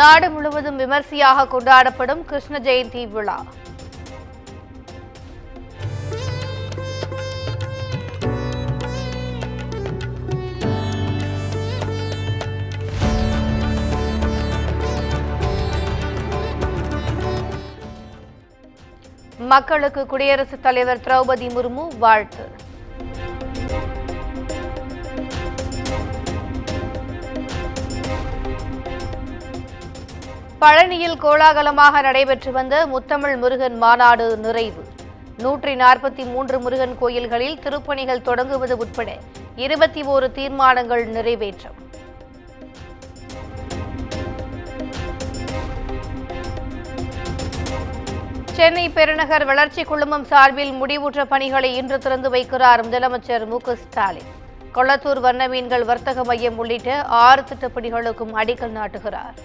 நாடு முழுவதும் விமர்சையாக கொண்டாடப்படும் கிருஷ்ண ஜெயந்தி விழா. மக்களுக்கு குடியரசுத் தலைவர் திரௌபதி முர்மு வாழ்த்து. பழனியில் கோலாகலமாக நடைபெற்று வந்த முத்தமிழ் முருகன் மாநாடு நிறைவு. 143 முருகன் கோயில்களில் திருப்பணிகள் தொடங்குவது உட்பட 21 தீர்மானங்கள் நிறைவேற்றம். சென்னை பெருநகர் வளர்ச்சி குழுமம் சார்பில் முடிவுற்ற பணிகளை இன்று திறந்து வைக்கிறார் முதலமைச்சர் மு.க.ஸ்டாலின். கொளத்தூர் வண்ண மீன்கள் வர்த்தக மையம் உள்ளிட்ட 6 திட்டப்பணிகளுக்கும் அடிக்கல் நாட்டுகிறார்.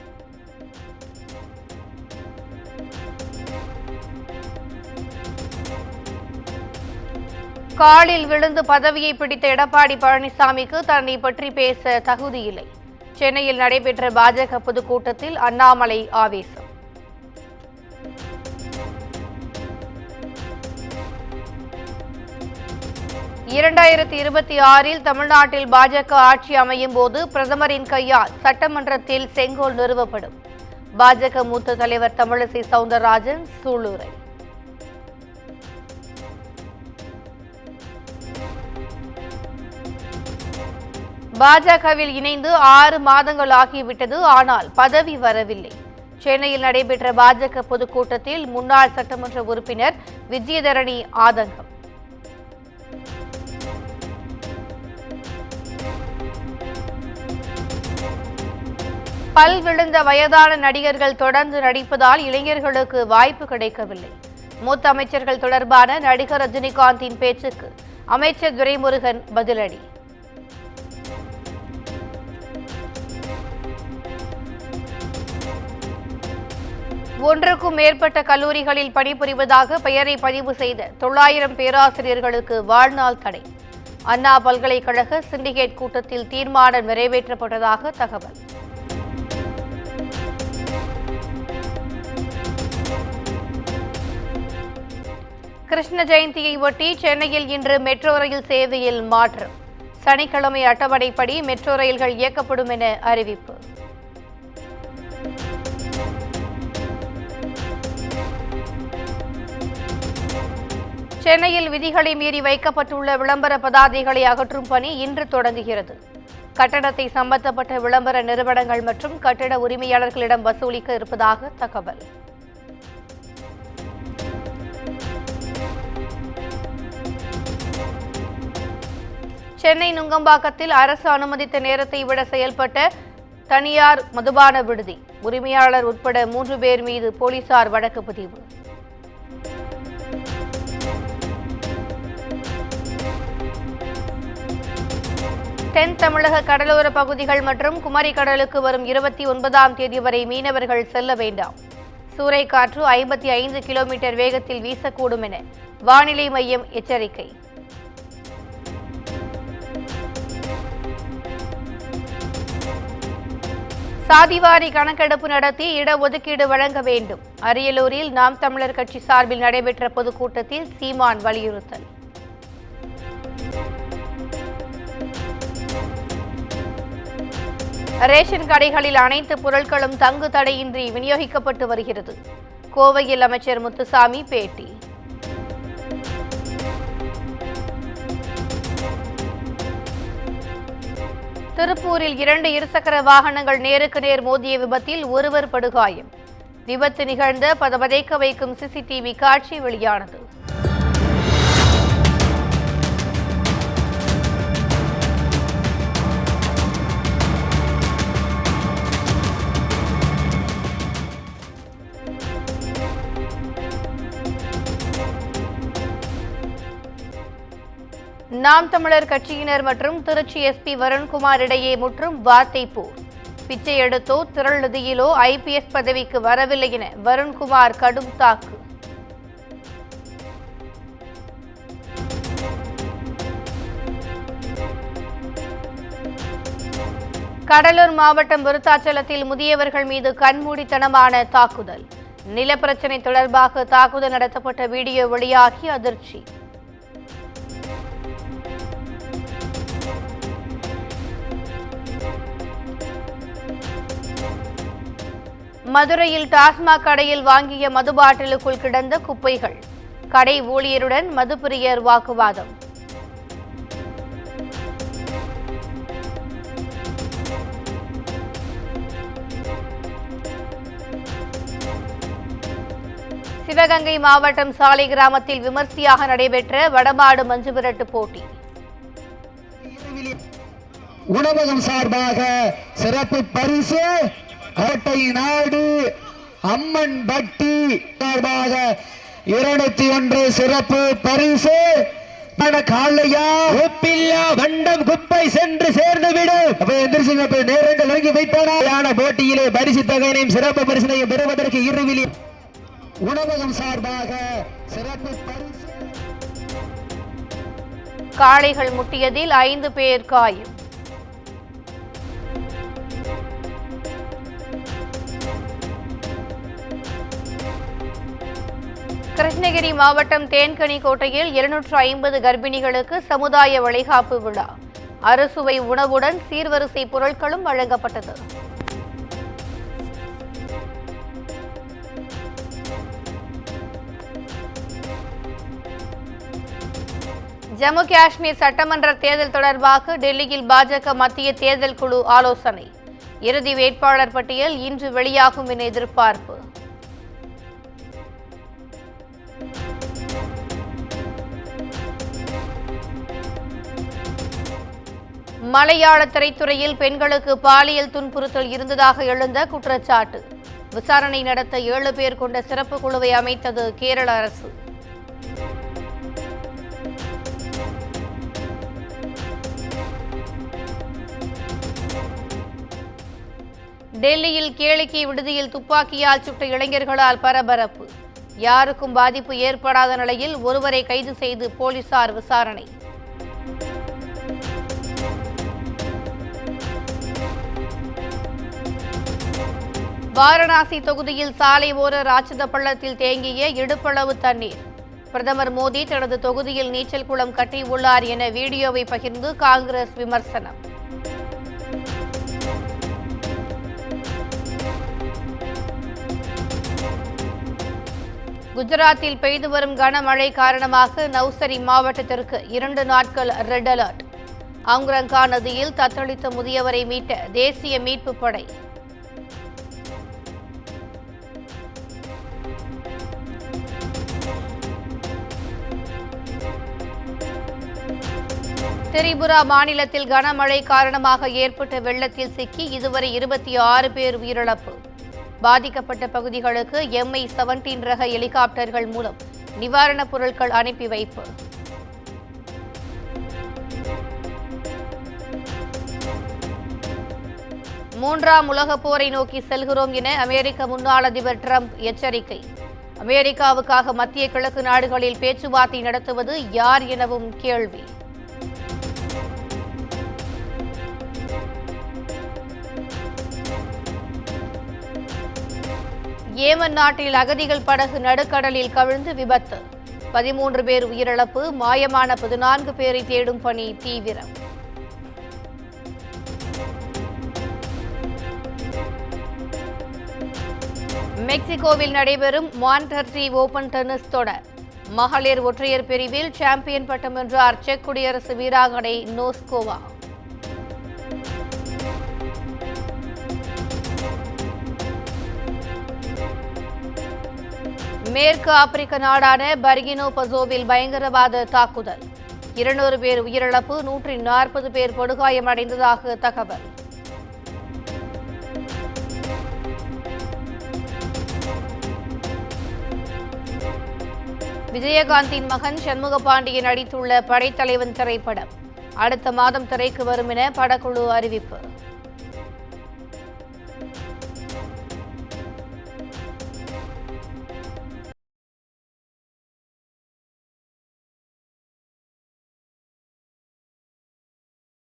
காலில் விழுந்து பதவியை பிடித்த எடப்பாடி பழனிசாமிக்கு தன்னை பற்றி பேச தகுதியில்லை. சென்னையில் நடைபெற்ற பாஜக பொதுக்கூட்டத்தில் அண்ணாமலை ஆவேசம். இரண்டாயிரத்தி 26 தமிழ்நாட்டில் பாஜக ஆட்சி அமையும் போது பிரதமரின் கையால் சட்டமன்றத்தில் செங்கோல் நிறுவப்படும். பாஜக மூத்த தலைவர் தமிழிசை சவுந்தரராஜன் சூளுரை. பாஜகவில் இணைந்து 6 மாதங்கள் ஆகிவிட்டது, ஆனால் பதவி வரவில்லை. சென்னையில் நடைபெற்ற பாஜக பொதுக்கூட்டத்தில் முன்னாள் சட்டமன்ற உறுப்பினர் விஜயதரணி ஆதங்கம். பல் விழுந்த வயதான நடிகர்கள் தொடர்ந்து நடிப்பதால் இளைஞர்களுக்கு வாய்ப்பு கிடைக்கவில்லை. மூத்த அமைச்சர்கள் தொடர்பான நடிகர் ரஜினிகாந்தின் பேச்சுக்கு அமைச்சர் துரைமுருகன் பதிலடி. ஒன்றுக்கும் மேற்பட்ட கல்லூரிகளில் பணிபுரிவதாக பெயரை பதிவு செய்த 900 பேராசிரியர்களுக்கு வாழ்நாள் தடை. அண்ணா பல்கலைக்கழக சிண்டிகேட் கூட்டத்தில் தீர்மானம் நிறைவேற்றப்பட்டதாக தகவல். கிருஷ்ண ஜெயந்தியை ஒட்டி சென்னையில் இன்று மெட்ரோ ரயில் சேவையில் மாற்றம். சனிக்கிழமை அட்டவணைப்படி மெட்ரோ ரயில்கள் இயக்கப்படும் என அறிவிப்பு. சென்னையில் விதிகளை மீறி வைக்கப்பட்டுள்ள விளம்பர பதாதைகளை அகற்றும் பணி இன்று தொடங்குகிறது. கட்டணத்தை சம்பந்தப்பட்ட விளம்பர நிறுவனங்கள் மற்றும் கட்டட உரிமையாளர்களிடம் வசூலிக்க இருப்பதாக தகவல். சென்னை நுங்கம்பாக்கத்தில் அரசு அனுமதித்த நேரத்தை விட செயல்பட்ட தனியார் மதுபான விடுதி உரிமையாளர் உட்பட 3 பேர் மீது போலீசார் வழக்கு பதிவு. தென் தமிழக கடலோர பகுதிகள் மற்றும் குமரி கடலுக்கு வரும் 29ஆம் தேதி வரை மீனவர்கள் செல்ல வேண்டாம். சூறைக்காற்று 55 கிலோமீட்டர் வேகத்தில் வீசக்கூடும் என வானிலை மையம் எச்சரிக்கை. சாதிவாரி கணக்கெடுப்பு நடத்தி இடஒதுக்கீடு வழங்க வேண்டும். அரியலூரில் நாம் தமிழர் கட்சி சார்பில் நடைபெற்ற பொதுக்கூட்டத்தில் சீமான் வலியுறுத்தல். ரேஷன் கடைகளில் அனைத்து பொருட்களும் தங்கு தடையின்றி விநியோகிக்கப்பட்டு வருகிறது. கோவையில் அமைச்சர் முத்துசாமி பேட்டி. திருப்பூரில் 2 இருசக்கர வாகனங்கள் நேருக்கு நேர் மோதிய விபத்தில் ஒருவர் படுகாயம். விபத்து நிகழ்ந்த பதபதைக்க வைக்கும் சிசிடிவி காட்சி வெளியானது. நாம் தமிழர் கட்சியினர் மற்றும் திருச்சி எஸ்பி வருண்குமார் இடையே முற்றும் வார்த்தை போர். பிச்சை எடுத்தோ திரள் நிதியிலோ ஐபிஎஸ் பதவிக்கு வரவில்லை என வருண்குமார் கடும் தாக்கு. கடலூர் மாவட்டம் விருத்தாச்சலத்தில் முதியவர்கள் மீது கண்மூடித்தனமான தாக்குதல். நிலப்பிரச்சினை தொடர்பாக தாக்குதல் நடத்தப்பட்ட வீடியோ வெளியாகி அதிர்ச்சி. மதுரையில் டாஸ்மாக் கடையில் வாங்கிய மது பாட்டிலுக்குள் கிடந்த குப்பைகள். கடை ஊழியருடன் மதுப்பிரியர் வாக்குவாதம். சிவகங்கை மாவட்டம் சாலை கிராமத்தில் விமர்சையாக நடைபெற்ற வடமாடு மஞ்சு விரட்டு போட்டி. உணவகம் சார்பாக சிறப்பு பரிசு கோட்டை நாடு அம்மன் பட்டி சார்பாக 201 சிறப்பு பரிசு. காலையா உப்பில்லா வண்டம் குப்பை சென்று சேர்ந்துவிடும். நேரங்கள் ஒதுக்கி வைத்தான போட்டியிலே பரிசு தொகையினையும் சிறப்பு பரிசினையும் பெறுவதற்கு இருவிலி உணவகம் சார்பாக சிறப்பு பரிசு. காளைகள் முட்டியதில் 5 பேர் காயம். கிருஷ்ணகிரி மாவட்டம் தேன்கனி கோட்டையில் 250 கர்ப்பிணிகளுக்கு சமுதாய வளைகாப்பு விழா. அறுசுவை உணவுடன் சீர்வரிசை பொருட்களும் வழங்கப்பட்டது. ஜம்மு காஷ்மீர் சட்டமன்ற தேர்தல் தொடர்பாக டெல்லியில் பாஜக மத்திய தேர்தல் குழு ஆலோசனை. இறுதி வேட்பாளர் பட்டியல் இன்று வெளியாகும் என எதிர்பார்ப்பு. மலையாள திரைத்துறையில் பெண்களுக்கு பாலியல் துன்புறுத்தல் இருந்ததாக எழுந்த குற்றச்சாட்டு. விசாரணை நடத்த 7 பேர் கொண்ட சிறப்பு குழுவை அமைத்தது கேரள அரசு. டெல்லியில் கேளிக்கை விடுதியில் துப்பாக்கியால் சுட்ட இளைஞர்களால் பரபரப்பு. யாருக்கும் பாதிப்பு ஏற்படாத நிலையில் ஒருவரை கைது செய்து போலீசார் விசாரணை. வாரணாசி தொகுதியில் சாலை ஓர ராட்சத பள்ளத்தில் தேங்கிய இடுப்பளவு தண்ணீர். பிரதமர் மோடி தனது தொகுதியில் நீச்சல் குளம் கட்டியுள்ளார் என வீடியோவை பகிர்ந்து காங்கிரஸ் விமர்சனம். குஜராத்தில் பெய்து வரும் கனமழை காரணமாக நவ்சரி மாவட்டத்திற்கு 2 நாட்கள் ரெட் அலர்ட். அங்குரங்கா நதியில் தத்தளித்த முதியவரை மீட்ட தேசிய மீட்பு படை. திரிபுரா மாநிலத்தில் கனமழை காரணமாக ஏற்பட்ட வெள்ளத்தில் சிக்கி இதுவரை 26 பேர் உயிரிழப்பு. பாதிக்கப்பட்ட பகுதிகளுக்கு MI-17 ரக ஹெலிகாப்டர்கள் மூலம் நிவாரணப் பொருட்கள் அனுப்பி வைப்பு. மூன்றாம் உலகப் போரை நோக்கி செல்கிறோம் என அமெரிக்க முன்னாள் அதிபர் டிரம்ப் எச்சரிக்கை. அமெரிக்காவுக்காக மத்திய கிழக்கு நாடுகளில் பேச்சுவார்த்தை நடத்துவது யார் எனவும் கேள்வி. ஏமன் நாட்டில் அகதிகள் படகு நடுக்கடலில் கவிழ்ந்து விபத்து. 13 பேர் உயிரிழப்பு. மாயமான 14 பேரை தேடும் பணி தீவிரம். மெக்சிகோவில் நடைபெறும் மான்டர்சி ஓபன் டென்னிஸ் தொடர். மகளிர் ஒற்றையர் பிரிவில் சாம்பியன் பட்டம் வென்றார் செக் குடியரசு வீராங்கனை நோஸ்கோவா. மேற்கு ஆப்பிரிக்க நாடான பர்கினோ பசோவில் பயங்கரவாத தாக்குதல். 200 பேர் உயிரிழப்பு. 140 பேர் படுகாயமடைந்ததாக தகவல். விஜயகாந்தின் மகன் சண்முகபாண்டியன் நடித்துள்ள படைத்தலைவன் திரைப்படம் அடுத்த மாதம் திரைக்கு வரும் என படக்குழு அறிவிப்பு.